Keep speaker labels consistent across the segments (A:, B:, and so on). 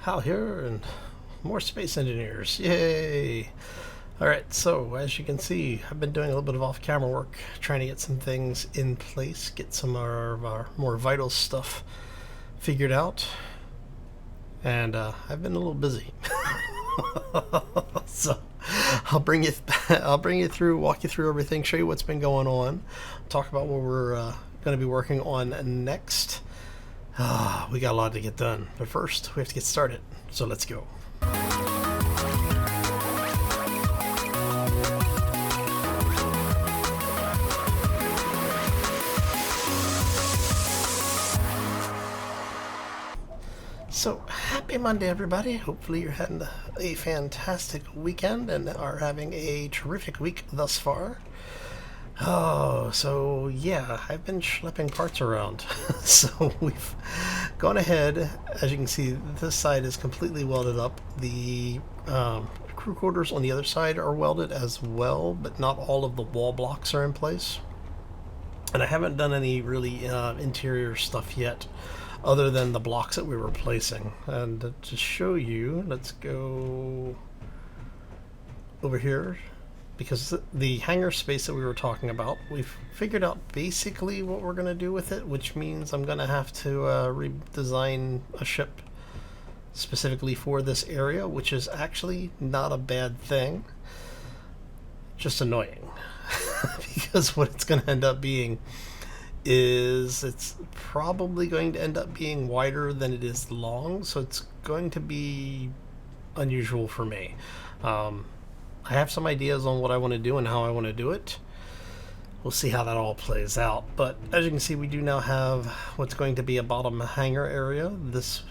A: Hal here, and more space engineers. Yay! Alright, so as you can see, I've been doing a little bit of off-camera work, trying to get some things in place, get some of our more vital stuff figured out, and I've been a little busy. So I'll bring you through, walk you through everything, show you what's been going on, talk about what we're going to be working on next. We got a lot to get done, but first we have to get started, so let's go. So, happy Monday, everybody. Hopefully you're having a fantastic weekend and are having a terrific week thus far. Oh, so yeah, I've been schlepping parts around. So we've gone ahead. As you can see, this side is completely welded up. The crew quarters on the other side are welded as well, but not all of the wall blocks are in place. And I haven't done any really interior stuff yet, other than the blocks that we were placing. And to show you, let's go over here, because the hangar space that we were talking about, we've figured out basically what we're going to do with it, which means I'm going to have to redesign a ship specifically for this area, which is actually not a bad thing, just annoying. Because what it's going to end up being is it's probably going to end up being wider than it is long, so it's going to be unusual for me. I have some ideas on what I want to do and how I want to do it. We'll see how that all plays out, but as you can see, we do now have what's going to be a bottom hangar area. This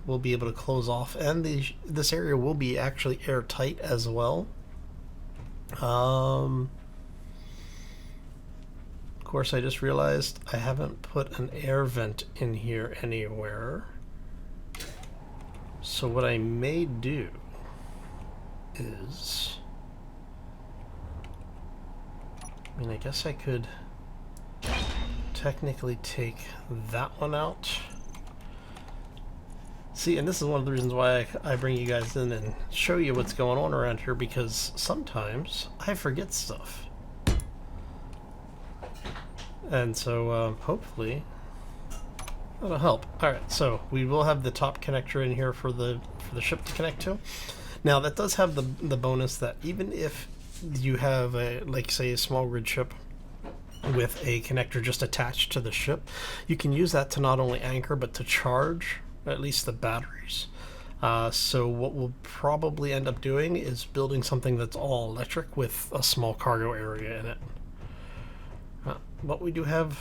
A: will be able to close off, and this area will be actually airtight as well. Of course, I just realized I haven't put an air vent in here anywhere. So what I may do is, I guess I could technically take that one out. See, and this is one of the reasons why I bring you guys in and show you what's going on around here, because sometimes I forget stuff. And so hopefully that'll help. Alright, so we will have the top connector in here for the ship to connect to. Now that does have the bonus that even if you have a, like say, a small grid ship with a connector just attached to the ship, you can use that to not only anchor but to charge at least the batteries. So what we'll probably end up doing is building something that's all electric with a small cargo area in it. But we do have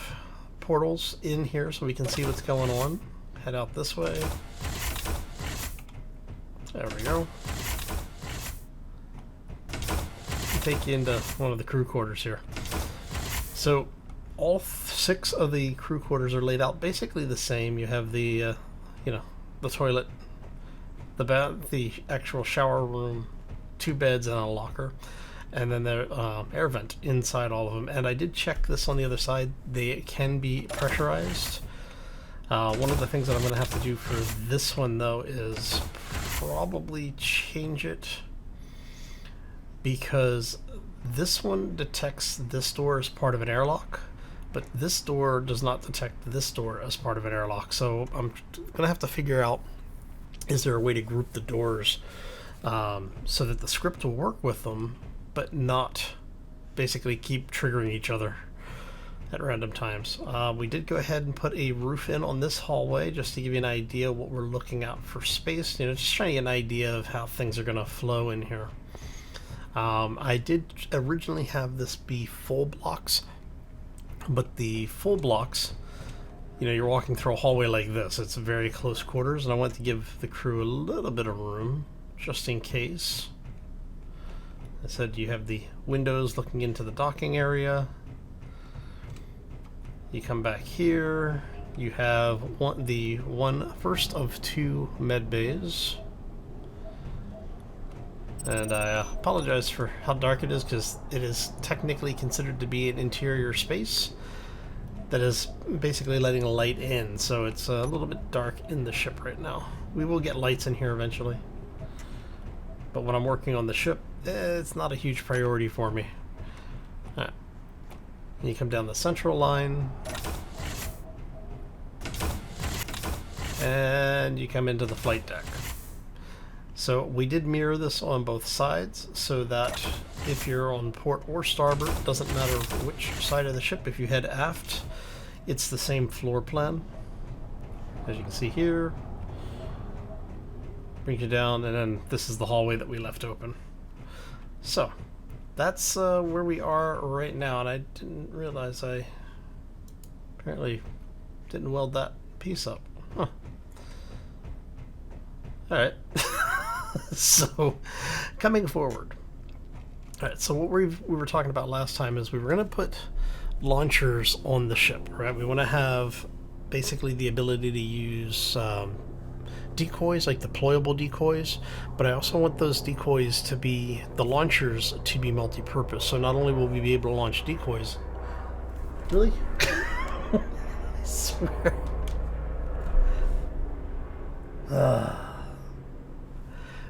A: portals in here so we can see what's going on. Head out this way. There we go. I'll take you into one of the crew quarters here. So all 6 of the crew quarters are laid out basically the same. You have the the toilet, the actual shower room, 2 beds and a locker, and then the air vent inside all of them. And I did check this on the other side. They can be pressurized. One of the things that I'm going to have to do for this one, though, is probably change it, because this one detects this door as part of an airlock, but this door does not detect this door as part of an airlock. So I'm going to have to figure out, is there a way to group the doors so that the script will work with them, but not basically keep triggering each other at random times. We did go ahead and put a roof in on this hallway just to give you an idea of what we're looking at for space. Just trying to get an idea of how things are going to flow in here. I did originally have this be full blocks, but the full blocks, you're walking through a hallway like this. It's very close quarters, and I want to give the crew a little bit of room just in case. I said you have the windows looking into the docking area. You come back here, you have the first of 2 med bays. And I apologize for how dark it is, because it is technically considered to be an interior space that is basically letting light in, so it's a little bit dark in the ship right now. We will get lights in here eventually. But when I'm working on the ship, it's not a huge priority for me. Alright. You come down the central line. And you come into the flight deck. So we did mirror this on both sides so that if you're on port or starboard, it doesn't matter which side of the ship, if you head aft, it's the same floor plan. As you can see here, brings you down, and then this is the hallway that we left open. So that's where we are right now, and I didn't realize I apparently didn't weld that piece up. Huh. Alright. So, coming forward. Alright, so what we were talking about last time is we were going to put launchers on the ship, right? We want to have basically the ability to use decoys, like deployable decoys, but I also want those decoys to be, the launchers to be multi-purpose. So not only will we be able to launch decoys. Really? I swear.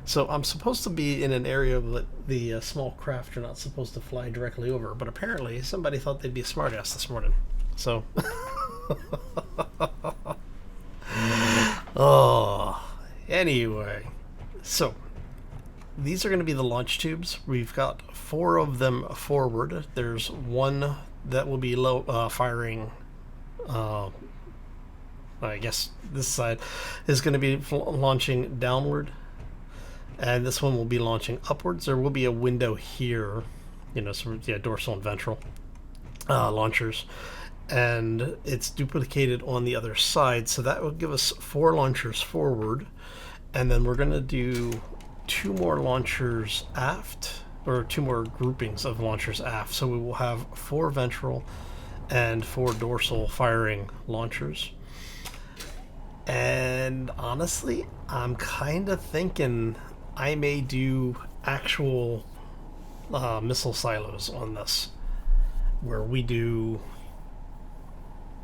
A: So I'm supposed to be in an area that the small craft are not supposed to fly directly over, but apparently somebody thought they'd be a smartass this morning. So, oh, anyway, so these are going to be the launch tubes. We've got 4 of them forward. There's one that will be low firing. I guess this side is going to be launching downward. And this one will be launching upwards. There will be a window here, you know, some dorsal and ventral launchers. And it's duplicated on the other side. So that will give us 4 launchers forward. And then we're going to do 2 more launchers aft, or 2 more groupings of launchers aft. So we will have 4 ventral and 4 dorsal firing launchers. And honestly, I'm kind of thinking I may do actual missile silos on this, where we do,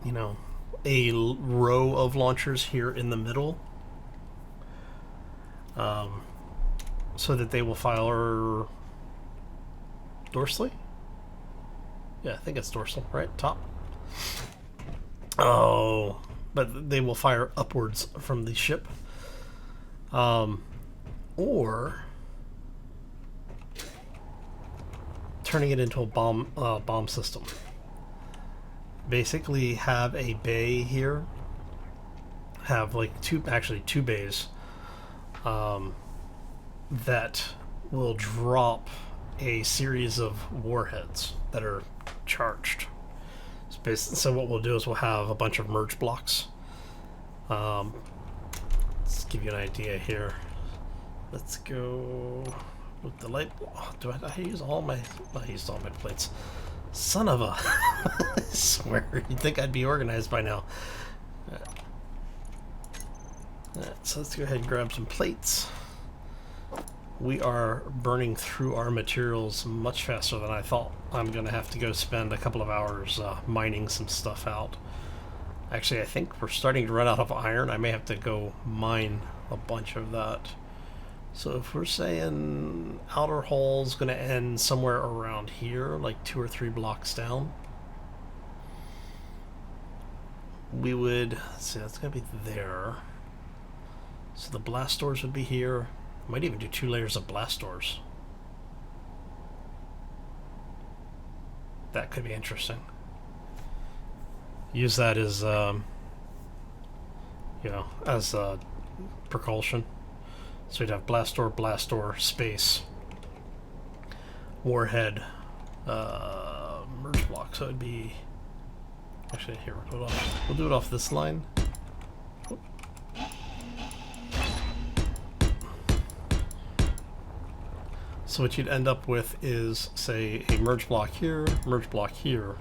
A: you know, a row of launchers here in the middle, so that they will fire dorsally. Yeah, I think it's dorsal, right? Top. Oh, but they will fire upwards from the ship. Or turning it into a bomb system. Basically have a bay here. Have like two bays that will drop a series of warheads that are charged. So what we'll do is we'll have a bunch of merge blocks. Let's give you an idea here. Let's go with the light. Oh, I use all my? I used all my plates. Son of a! I swear, you'd think I'd be organized by now. Alright, so let's go ahead and grab some plates. We are burning through our materials much faster than I thought. I'm going to have to go spend a couple of hours mining some stuff out. Actually, I think we're starting to run out of iron. I may have to go mine a bunch of that. So if we're saying outer hull's going to end somewhere around here, like 2 or 3 blocks down, we would, let's see, that's going to be there. So the blast doors would be here. Might even do 2 layers of blast doors. That could be interesting. Use that as, you know, as propulsion. So we'd have blast door, space, warhead, merge block. So it'd be, actually here, we'll do it off this line. So what you'd end up with is, say, a merge block here, merge block here,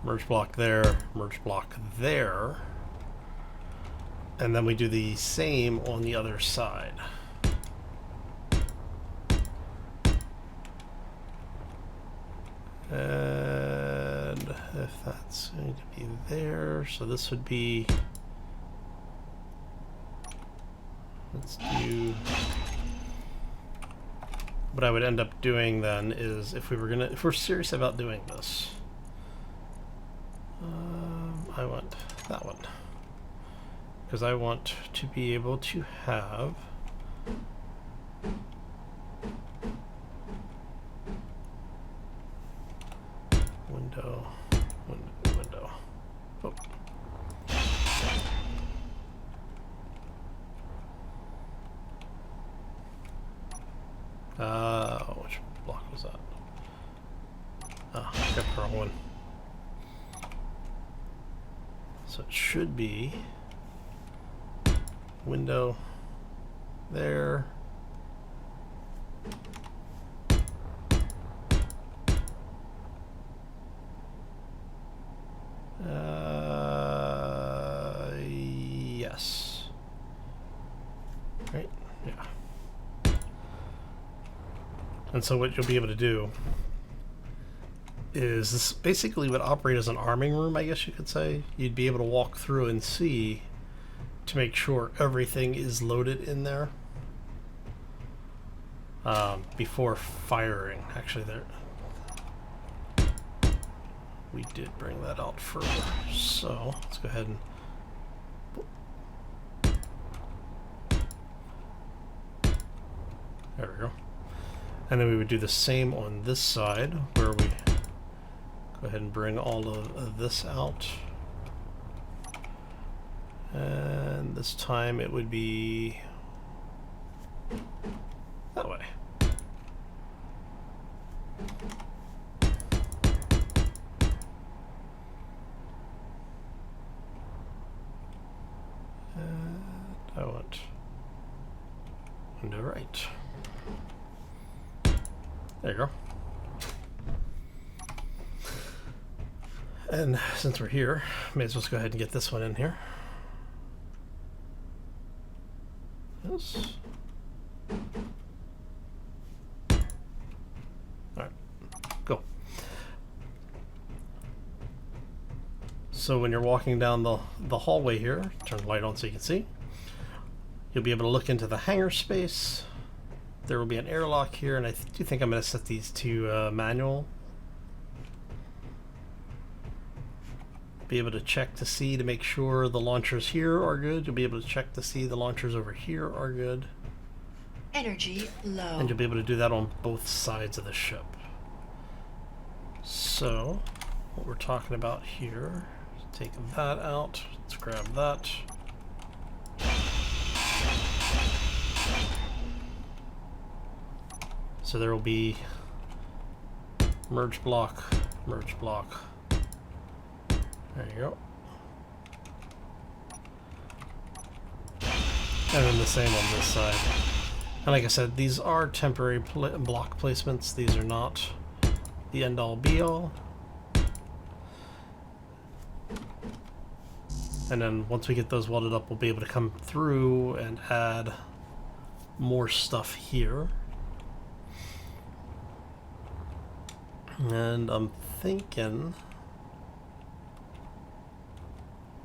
A: merge block there, merge block there, and then we do the same on the other side. And if that's going to be there. So this would be, let's do, what I would end up doing then is if we're serious about doing this, I want that one because I want to be able to have window. Oh. Which block was that? Ah, I got the wrong one. So it should be window there. Yes. Right? Yeah. And so what you'll be able to do is this basically would operate as an arming room, I guess you could say. You'd be able to walk through and see to make sure everything is loaded in there before firing. Actually, there we did bring that out further. So let's go ahead and there we go. And then we would do the same on this side where we go ahead and bring all of this out. And this time it would be that way. And I want window right. There you go. And since we're here, may as well go ahead and get this one in here. Yes. Alright, go. So when you're walking down the hallway here, turn the light on so you can see, you'll be able to look into the hangar space. There will be an airlock here, and I do think I'm going to set these to manual. Be able to check to see to make sure the launchers here are good. You'll be able to check to see the launchers over here are good.
B: Energy low.
A: And you'll be able to do that on both sides of the ship. So, what we're talking about here, take that out. Let's grab that. So there will be merge block, merge block. There you go. And then the same on this side. And like I said, these are temporary block placements. These are not the end-all be-all. And then once we get those welded up, we'll be able to come through and add more stuff here. And I'm thinking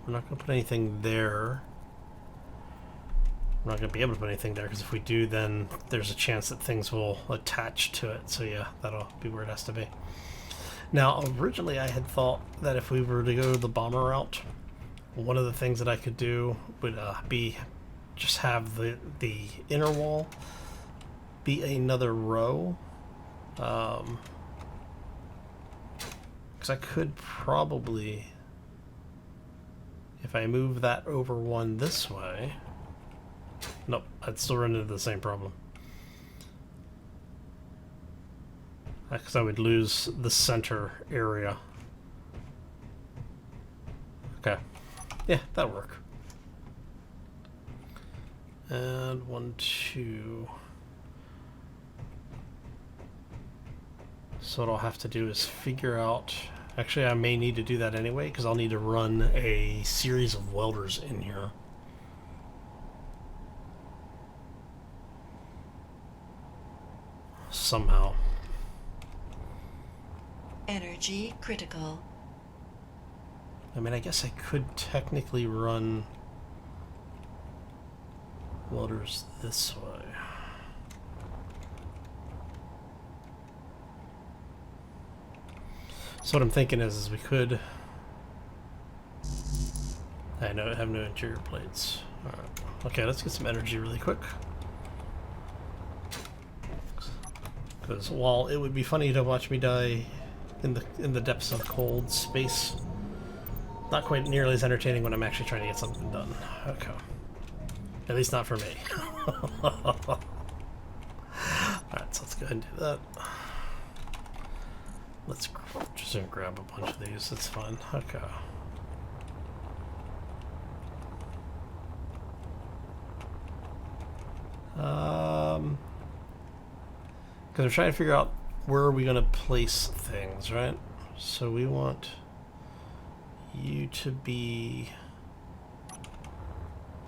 A: we're not going to put anything there. We're not going to be able to put anything there because if we do, then there's a chance that things will attach to it. So yeah, that'll be where it has to be. Now, originally I had thought that if we were to go the bomber route, one of the things that I could do would be just have the inner wall be another row. Because I could probably, if I move that over one this way, nope, I'd still run into the same problem. Because I would lose the center area. Okay. Yeah, that'll work. And 1, 2. So what I'll have to do is figure out... Actually, I may need to do that anyway, because I'll need to run a series of welders in here. Somehow.
B: Energy critical.
A: I mean, I guess I could technically run welders this way. So what I'm thinking is we could... I have no interior plates. Alright. Okay, let's get some energy really quick. Because while it would be funny to watch me die in the depths of cold space, not quite nearly as entertaining when I'm actually trying to get something done. Okay. At least not for me. Alright, so let's go ahead and do that. Let's just gonna grab a bunch of these, that's fine. Okay. Because we're trying to figure out where are we going to place things, right? So we want you to be...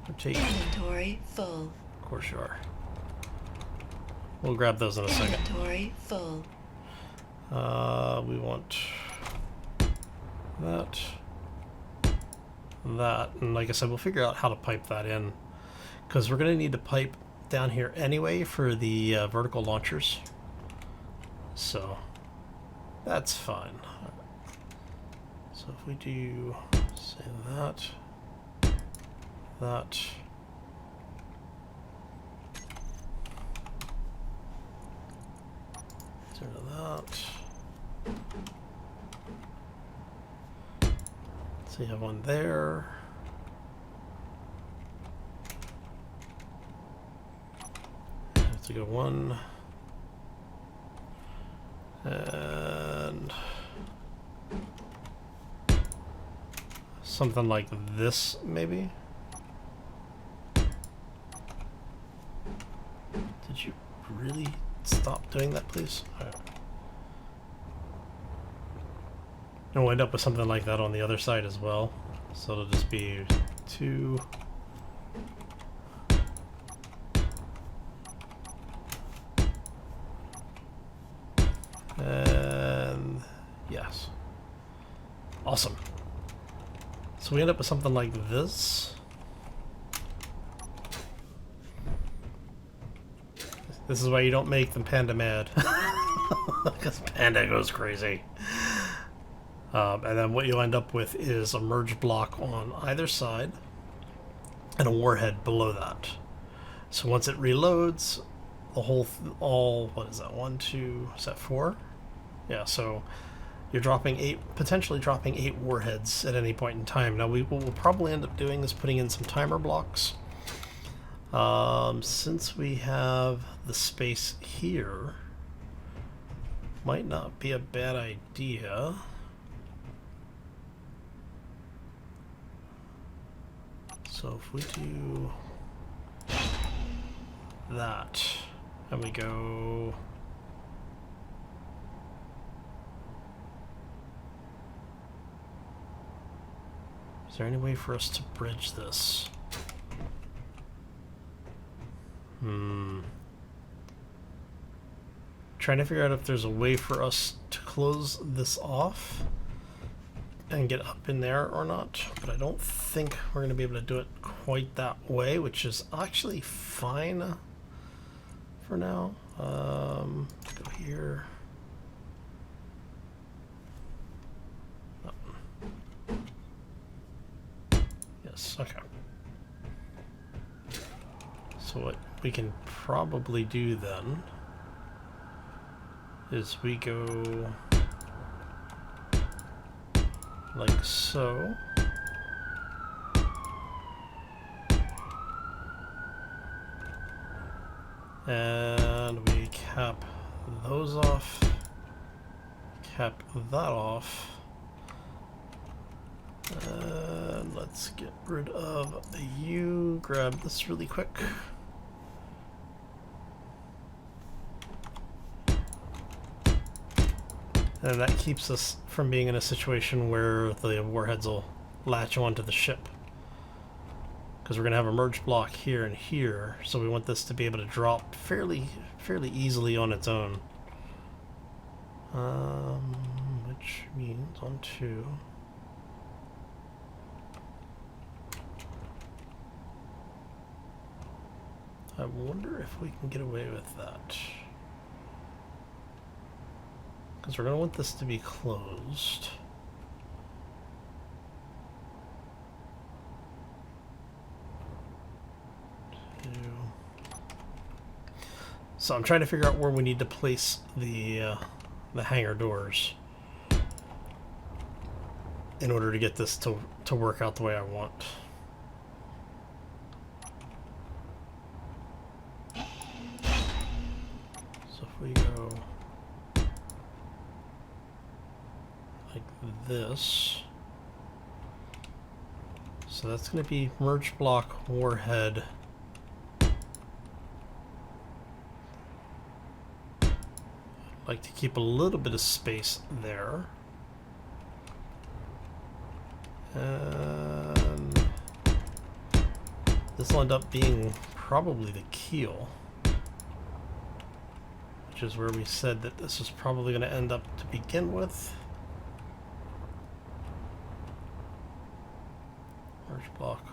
B: Inventory full.
A: Of course you are. We'll grab those in a second.
B: Inventory full.
A: We want that, and like I said, we'll figure out how to pipe that in, because we're going to need to pipe down here anyway for the vertical launchers. So that's fine. So if we do, say that, turn to that. So you have one there. You have to go one. And something like this, maybe? Did you really stop doing that, please? All right. And we'll end up with something like that on the other side as well. So it'll just be 2. And yes. Awesome. So we end up with something like this. This is why you don't make the panda mad. Because panda goes crazy. And then what you'll end up with is a merge block on either side and a warhead below that. So once it reloads, the whole, what is that, 1, 2, is that 4? Yeah, so you're dropping potentially dropping 8 warheads at any point in time. Now what we'll probably end up doing is putting in some timer blocks. Since we have the space here, might not be a bad idea. So if we do that, and we go... Is there any way for us to bridge this? Trying to figure out if there's a way for us to close this off and get up in there or not, but I don't think we're going to be able to do it quite that way, which is actually fine for now. Go here. Oh. Yes, okay. So what we can probably do then is we go like so. And we cap those off, cap that off, and let's get rid of you, grab this really quick. And that keeps us from being in a situation where the warheads will latch onto the ship. Because we're going to have a merge block here and here, so we want this to be able to drop fairly easily on its own. Which means on 2. I wonder if we can get away with that. Because we're going to want this to be closed. So I'm trying to figure out where we need to place the hangar doors in order to get this to work out the way I want. So if we go like this, so that's going to be merge block warhead. Like to keep a little bit of space there. And this will end up being probably the keel, which is where we said that this is probably going to end up to begin with. Merge block,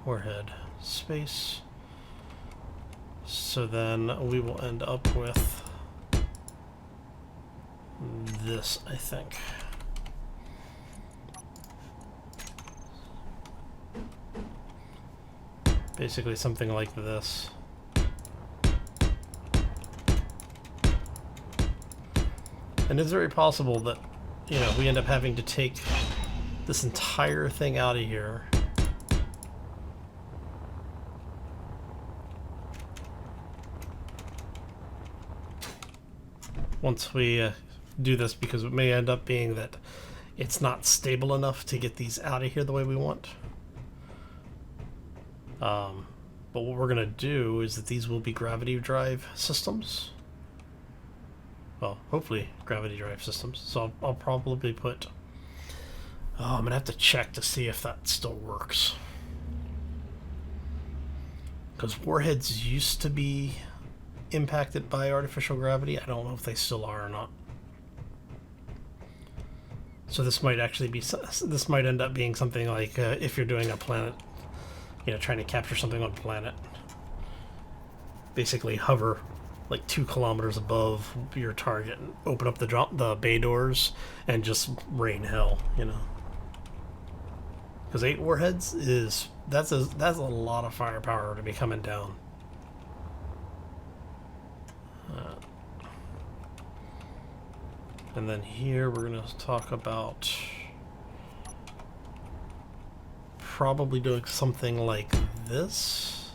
A: warhead, space. So then we will end up with this, I think. Basically something like this. And it's very possible that, you know, we end up having to take this entire thing out of here. Once we do this, because it may end up being that it's not stable enough to get these out of here the way we want. But what we're going to do is that these will be gravity drive systems. Well, hopefully gravity drive systems. So I'll probably put... Oh, I'm going to have to check to see if that still works. Because warheads used to be impacted by artificial gravity. I don't know if they still are or not. So this might actually be... This might end up being something like if you're doing a planet... You know, trying to capture something on a planet. Basically hover like 2 kilometers above your target and open up the bay doors and just rain hell, you know. Because 8 warheads is... That's a lot of firepower to be coming down. And then here we're going to talk about... Probably doing something like this.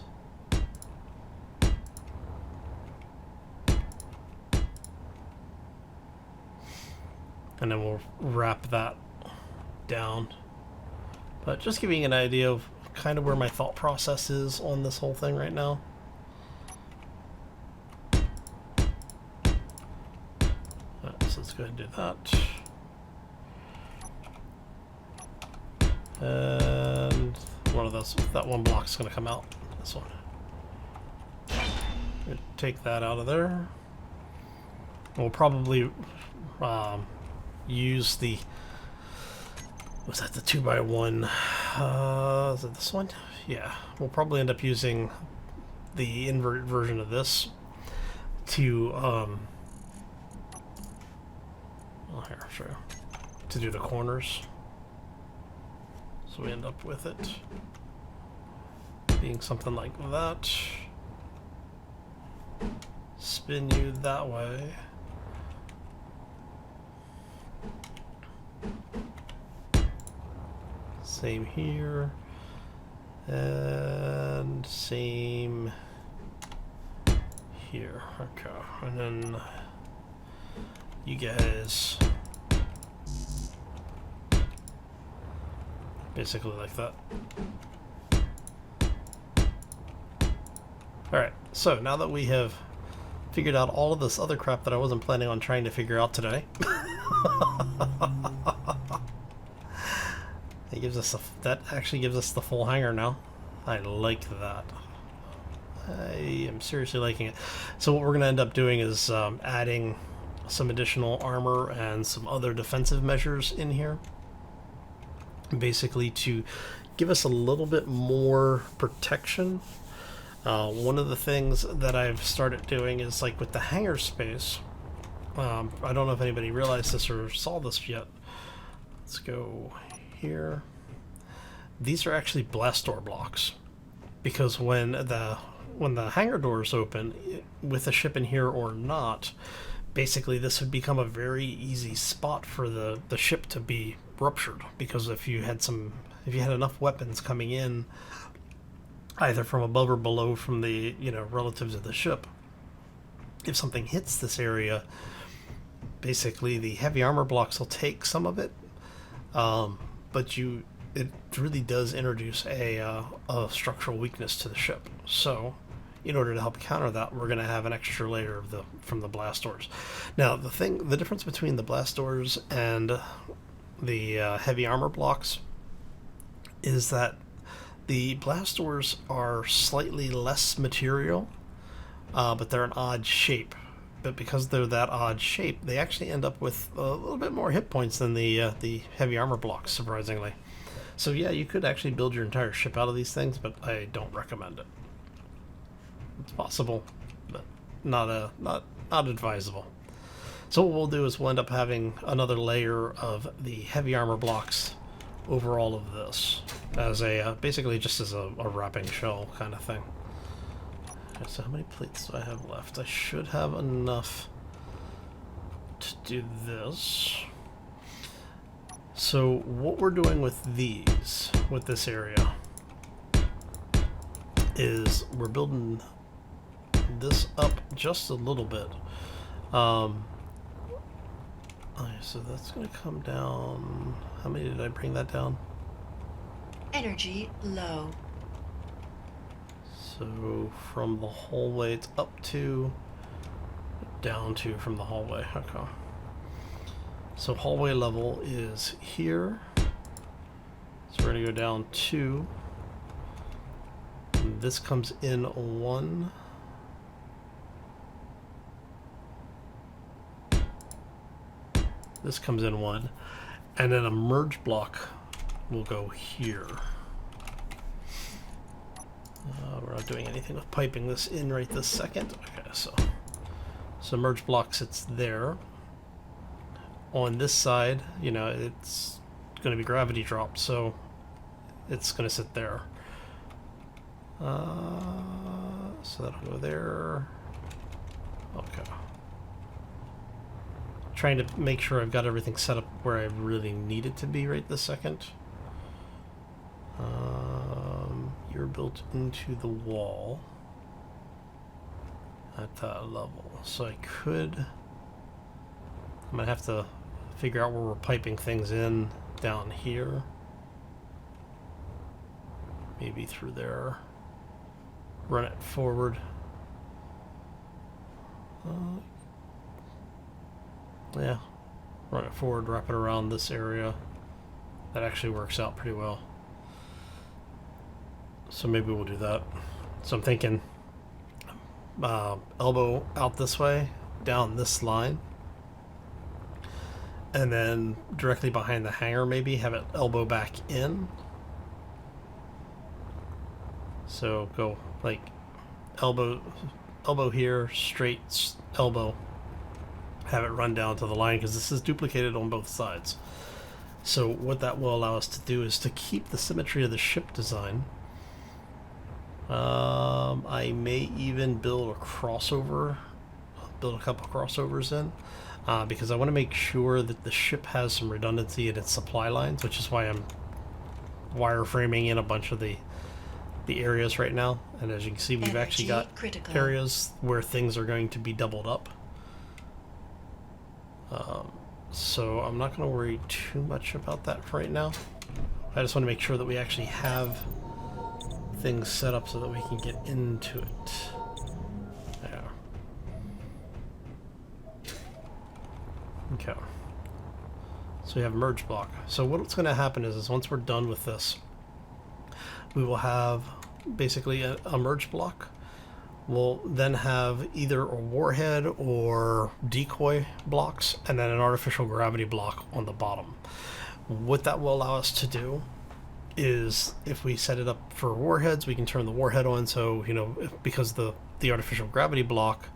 A: And then we'll wrap that down. But just giving you an idea of kind of where my thought process is on this whole thing right now. So let's go ahead and do that. And one of those, that one block's going to come out. This one. Take that out of there. We'll probably use the... Was that the 2x1? Is it this one? Yeah. We'll probably end up using the invert version of this to... Well, here, I'll show you. To do the corners. So we end up with it being something like that. Spin you that way. Same here. And same here. Okay. And then you guys... Basically like that. Alright, so now that we have figured out all of this other crap that I wasn't planning on trying to figure out today. It gives us that actually gives us the full hangar now. I like that. I am seriously liking it. So what we're going to end up doing is adding some additional armor and some other defensive measures in here. Basically to give us a little bit more protection. One of the things that I've started doing is like with the hangar space. I don't know if anybody realized this or saw this yet. Let's go here. These are actually blast door blocks, because when the hangar doors open, with a ship in here or not, basically this would become a very easy spot for the ship to be ruptured. Because if you had enough weapons coming in, either from above or below from the relatives of the ship, if something hits this area, basically the heavy armor blocks will take some of it, but it really does introduce a structural weakness to the ship. So in order to help counter that, we're going to have an extra layer from the blast doors. Now the difference between the blast doors and the heavy armor blocks is that the blast doors are slightly less material, but they're an odd shape. But because they're that odd shape, they actually end up with a little bit more hit points than the heavy armor blocks, surprisingly. So yeah, you could actually build your entire ship out of these things, but I don't recommend it. It's possible, but not advisable. So what we'll do is we'll end up having another layer of the heavy armor blocks over all of this, as basically just as a wrapping shell kind of thing. Okay, so how many plates do I have left? I should have enough to do this. So what we're doing with this area, is we're building this up just a little bit. Okay, so that's going to come down. How many did I bring that down?
B: Energy low.
A: So from the hallway, it's up to, down to from the hallway. Okay. So hallway level is here. So we're going to go down 2. And this comes in 1. This comes in 1. And then a merge block will go here. We're not doing anything with piping this in right this second. Okay, so merge block sits there. On this side, it's going to be gravity dropped, so it's going to sit there. So that'll go there. Okay. Trying to make sure I've got everything set up where I really need it to be right this second. You're built into the wall at that level, so I might have to figure out where we're piping things in down here. Maybe through there. Run it forward. Yeah, run it forward, wrap it around this area. That actually works out pretty well. So maybe we'll do that. So I'm thinking elbow out this way, down this line, and then directly behind the hangar, maybe have it elbow back in. So go like elbow here, straight elbow, have it run down to the line, because this is duplicated on both sides. So what that will allow us to do is to keep the symmetry of the ship design. I may even build a couple crossovers in, because I want to make sure that the ship has some redundancy in its supply lines, which is why I'm wireframing in a bunch of the areas right now. And as you can see, we've actually got areas where things are going to be doubled up. So I'm not going to worry too much about that for right now. I just want to make sure that we actually have things set up so that we can get into it. There. Okay. So we have merge block. So what's going to happen is once we're done with this, we will have basically a merge block. We'll then have either a warhead or decoy blocks, and then an artificial gravity block on the bottom. What that will allow us to do is if we set it up for warheads, we can turn the warhead on. So, you know, because the artificial gravity block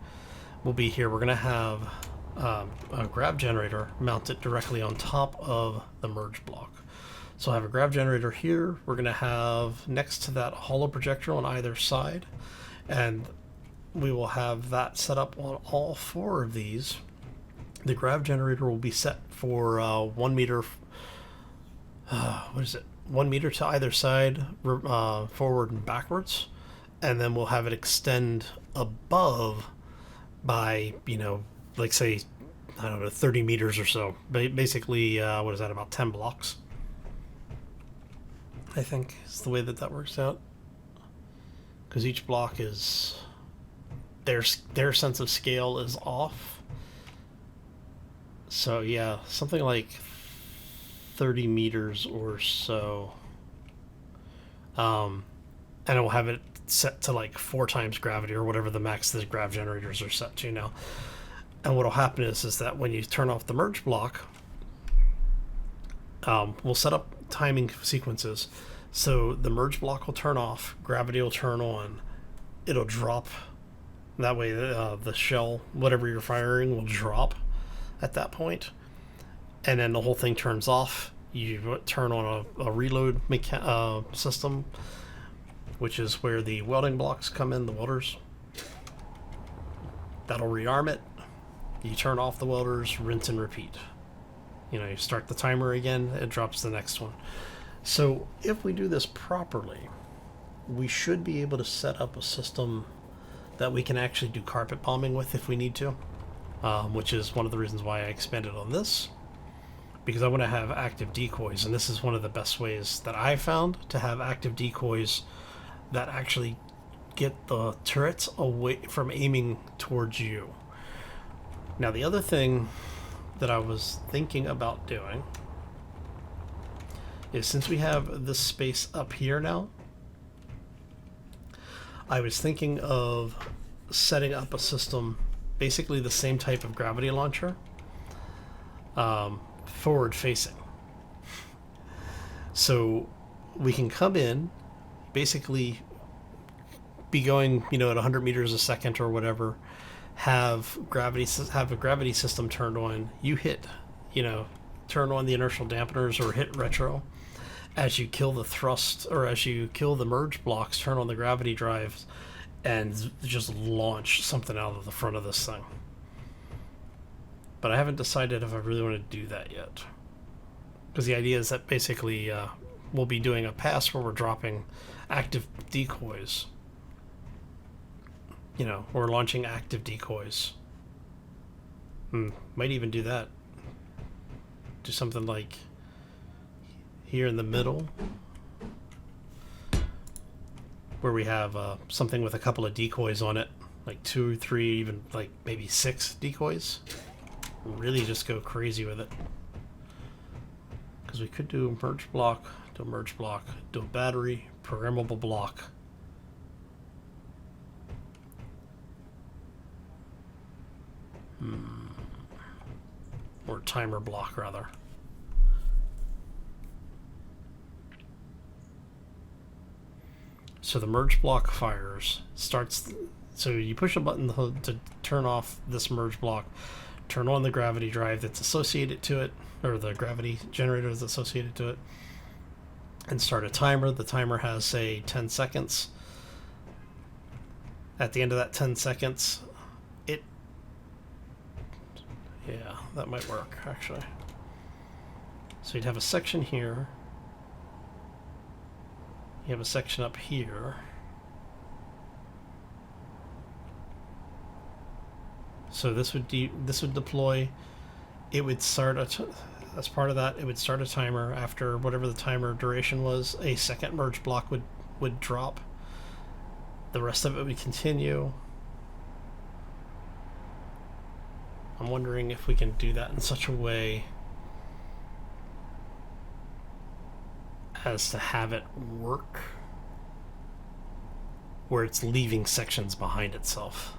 A: will be here, we're going to have a grav generator mounted directly on top of the merge block. So I have a grav generator here. We're going to have next to that holo projector on either side, and we will have that set up on all four of these. The grav generator will be set for 1 meter. What is it? 1 meter to either side, forward and backwards, and then we'll have it extend above by, you know, like say, I don't know, 30 meters or so. Basically, what is that? About 10 blocks. I think is the way that works out. Because each block is their sense of scale is off. So yeah, something like 30 meters or so. And it will have it set to like 4 times gravity or whatever the max the grav generators are set to now. And what will happen is that when you turn off the merge block, we'll set up timing sequences. So the merge block will turn off, gravity will turn on, it'll drop. That way the shell, whatever you're firing, will drop at that point. And then the whole thing turns off. You turn on a reload system, which is where the welding blocks come in, the welders. That'll rearm it. You turn off the welders, rinse and repeat. You know, you start the timer again, it drops the next one. So if we do this properly, we should be able to set up a system that we can actually do carpet bombing with if we need to, which is one of the reasons why I expanded on this, because I want to have active decoys, and this is one of the best ways that I found to have active decoys that actually get the turrets away from aiming towards you. Now, the other thing that I was thinking about doing is, since we have this space up here now, I was thinking of setting up a system, basically the same type of gravity launcher, forward facing. So we can come in, basically be going, you know, at 100 meters a second or whatever, have a gravity system turned on. You hit, you know, turn on the inertial dampeners or hit retro. As you kill the thrust, or as you kill the merge blocks, turn on the gravity drives and just launch something out of the front of this thing. But I haven't decided if I really want to do that yet. Because the idea is that basically we'll be doing a pass where we're dropping active decoys. You know, we're launching active decoys. Might even do that. Do something like here in the middle, where we have something with a couple of decoys on it, like 2 or 3, even like maybe 6 decoys. Really just go crazy with it. Because we could do a merge block, do a battery, programmable block. Or timer block, rather. So the merge block fires, starts, so you push a button to turn off this merge block, turn on the gravity drive that's associated to it, or the gravity generator that's associated to it, and start a timer. The timer has, say, 10 seconds. At the end of that 10 seconds, yeah, that might work, actually. So you'd have a section here. You have a section up here. So this would deploy. It would start as part of that. It would start a timer. After whatever the timer duration was, a second merge block would drop. The rest of it would continue. I'm wondering if we can do that in such a way as to have it work where it's leaving sections behind itself.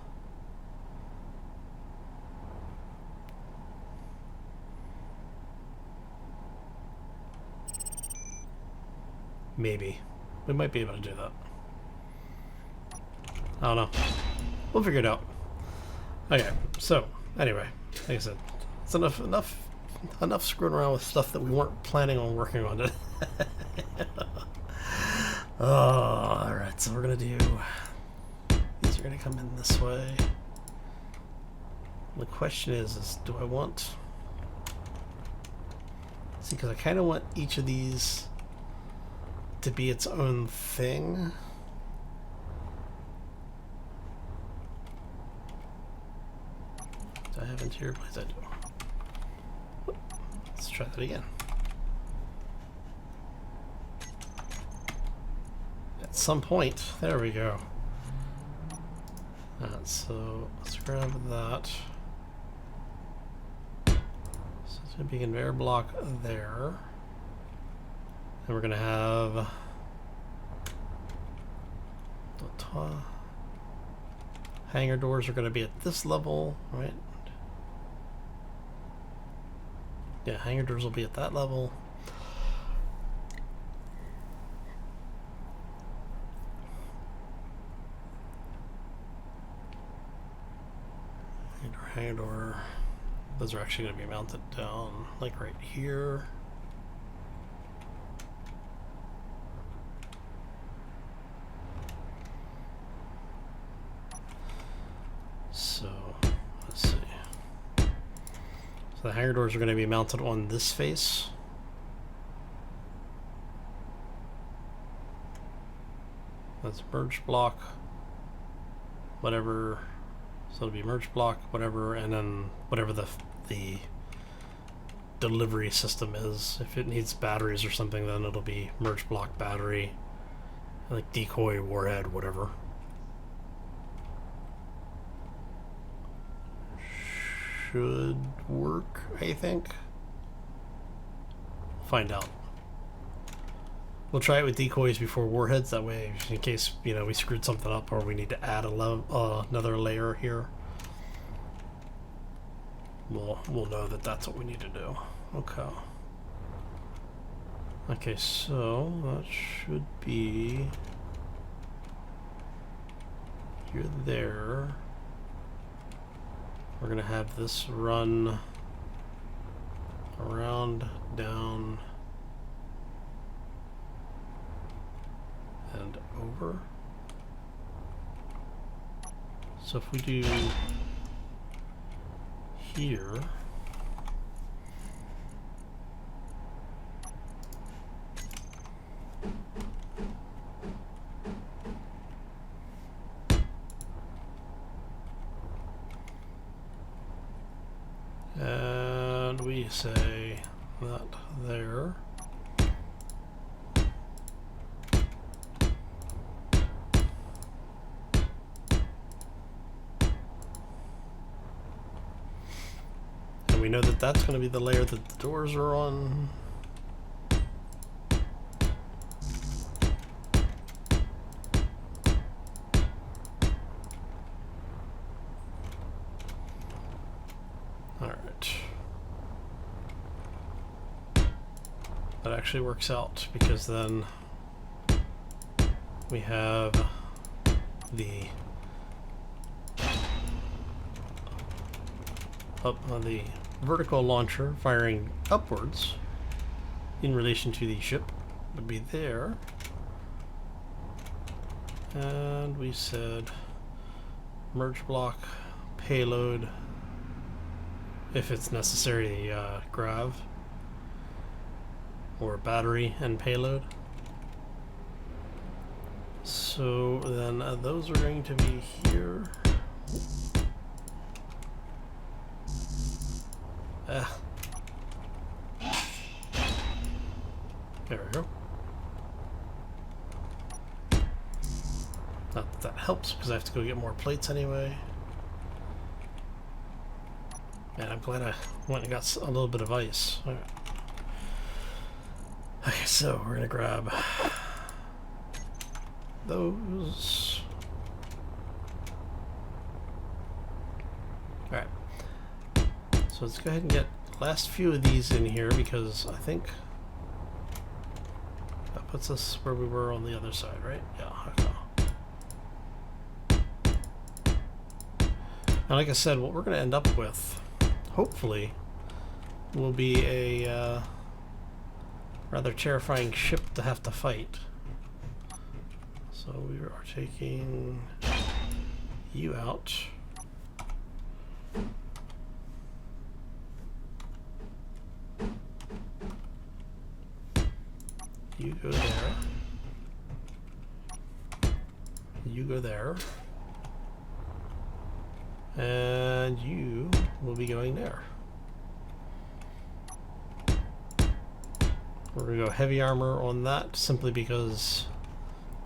A: Maybe. We might be able to do that. I don't know. We'll figure it out. Okay, so, anyway, like I said, it's enough screwing around with stuff that we weren't planning on working on today. Oh, alright, so we're gonna do... These are gonna come in this way. The question is do I want... See, because I kind of want each of these to be its own thing. Do I have interior plates? I do. Let's try that again. At some point, there we go. So let's grab that. So it's going to be a conveyor block there. And we're going to have the hangar doors are going to be at this level, right? Yeah, hangar doors will be at that level. Hangar door. Those are actually going to be mounted down, like right here. So, let's see. So the hangar doors are going to be mounted on this face. That's merge block, whatever. So it'll be merge block, whatever, and then whatever the delivery system is. If it needs batteries or something, then it'll be merge block battery, like decoy, warhead, whatever. Should work, I think. Find out. We'll try it with decoys before warheads, that way in case, you know, we screwed something up or we need to add another layer here. We'll know that that's what we need to do. Okay. Okay, so that should be here, there. We're gonna have this run around, down, and over. So if we do here, and we say that there. We know that that's going to be the layer that the doors are on. All right. That actually works out because then we have the the vertical launcher firing upwards in relation to the ship would be there, and we said merge block payload if it's necessary, grav or battery and payload. So then those are going to be here. There we go. Not that helps because I have to go get more plates anyway. Man, I'm glad I went and got a little bit of ice. All right. Okay, so we're gonna grab those. All right. So let's go ahead and get the last few of these in here because I think puts us where we were on the other side, right? Yeah, okay. And like I said, what we're going to end up with, hopefully, will be a rather terrifying ship to have to fight. So we are taking you out. You go there. You go there. And you will be going there. We're going to go heavy armor on that simply because,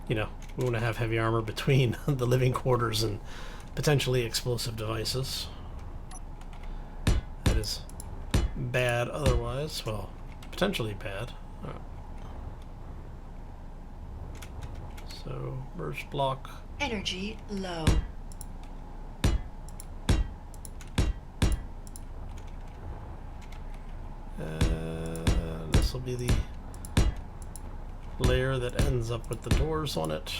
A: you know, we want to have heavy armor between the living quarters and potentially explosive devices. That is bad otherwise. Well, potentially bad. All right. So, merge block.
B: Energy low.
A: And this will be the layer that ends up with the doors on it.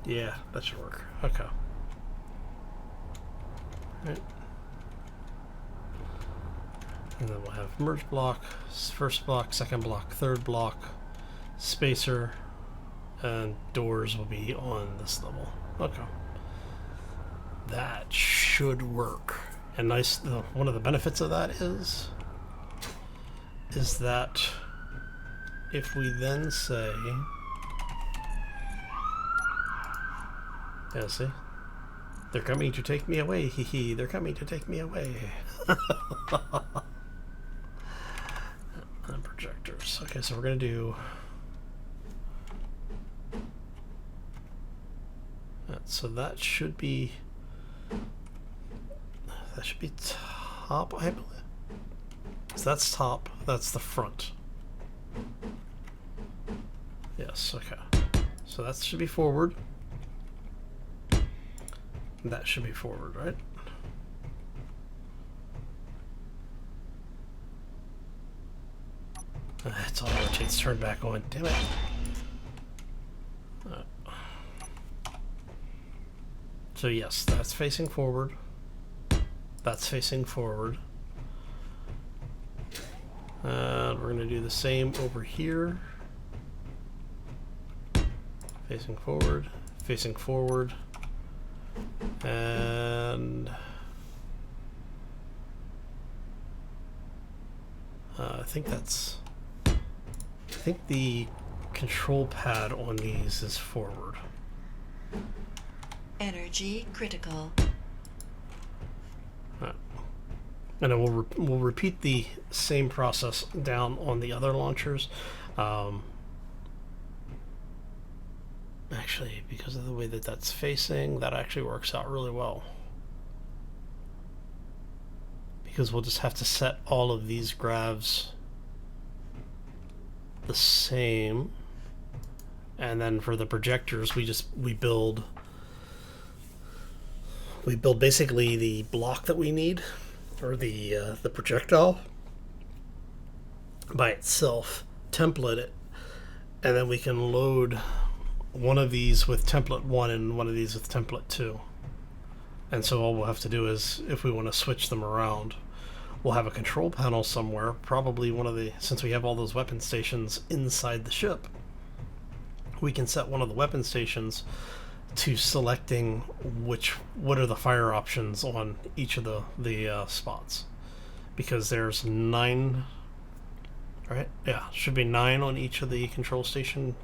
A: Yeah, that should work. Okay. Right. And then we'll have merge block, first block, second block, third block, spacer, and doors will be on this level. Okay. That should work. And nice, one of the benefits of that is that if we then say, yeah, see? They're coming to take me away, hee hee. They're coming to take me away. And projectors. Okay, so we're going to do... So that should be... That should be top, I believe. So that's top. That's the front. Yes, okay. So that should be forward. That should be forward, right? It's all rotates, turn back on. Damn it. So yes, that's facing forward. That's facing forward. And we're going to do the same over here. Facing forward, facing forward. And I think the control pad on these is forward.
B: Energy critical.
A: And then we'll repeat the same process down on the other launchers. Actually, because of the way that that's facing, that actually works out really well. Because we'll just have to set all of these gravs the same. And then for the projectors, we build basically the block that we need, or the projectile by itself, template it, and then we can load one of these with template 1 and one of these with template 2. And so all we'll have to do is, if we want to switch them around, we'll have a control panel somewhere, probably one of the, since we have all those weapon stations inside the ship, we can set one of the weapon stations to selecting what are the fire options on each of the spots, because there's 9, right? Yeah, should be 9 on each of the control station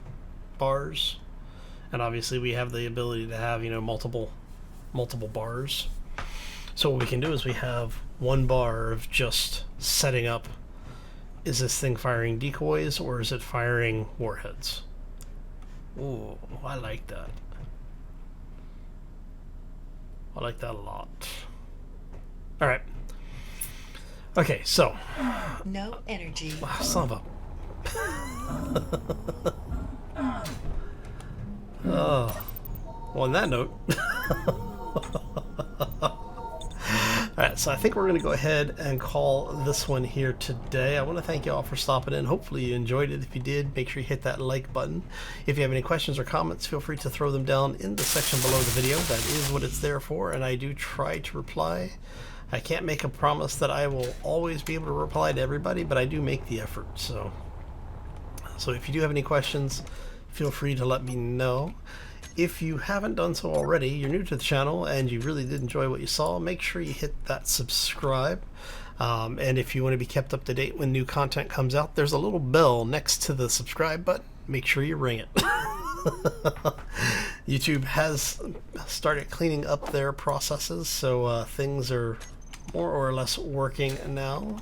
A: bars, and obviously we have the ability to have, you know, multiple bars. So what we can do is we have one bar of just setting up, is this thing firing decoys or is it firing warheads? Ooh, I like that. I like that a lot. Alright. Okay, so
B: No energy.
A: son of a. Oh, well, on that note. Alright, so I think we're going to go ahead and call this one here today. I want to thank you all for stopping in. Hopefully you enjoyed it. If you did, make sure you hit that like button. If you have any questions or comments, feel free to throw them down in the section below the video. That is what it's there for, and I do try to reply. I can't make a promise that I will always be able to reply to everybody, but I do make the effort. So if you do have any questions, feel free to let me know. If you haven't done so already, you're new to the channel and you really did enjoy what you saw, make sure you hit that subscribe. And if you want to be kept up to date when new content comes out, there's a little bell next to the subscribe button. Make sure you ring it. YouTube has started cleaning up their processes, so things are more or less working now.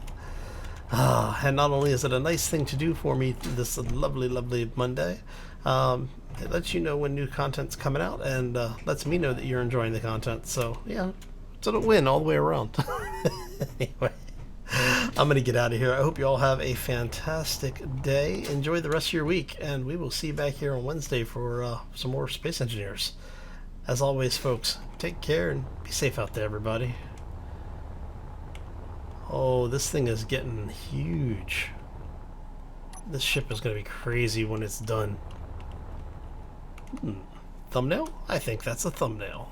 A: And not only is it a nice thing to do for me this lovely, lovely Monday, it lets you know when new content's coming out and lets me know that you're enjoying the content. So, yeah, it's a win all the way around. Anyway, I'm going to get out of here. I hope you all have a fantastic day. Enjoy the rest of your week, and we will see you back here on Wednesday for some more Space Engineers. As always, folks, take care and be safe out there, everybody. Oh, this thing is getting huge. This ship is going to be crazy when it's done. Thumbnail? I think that's a thumbnail.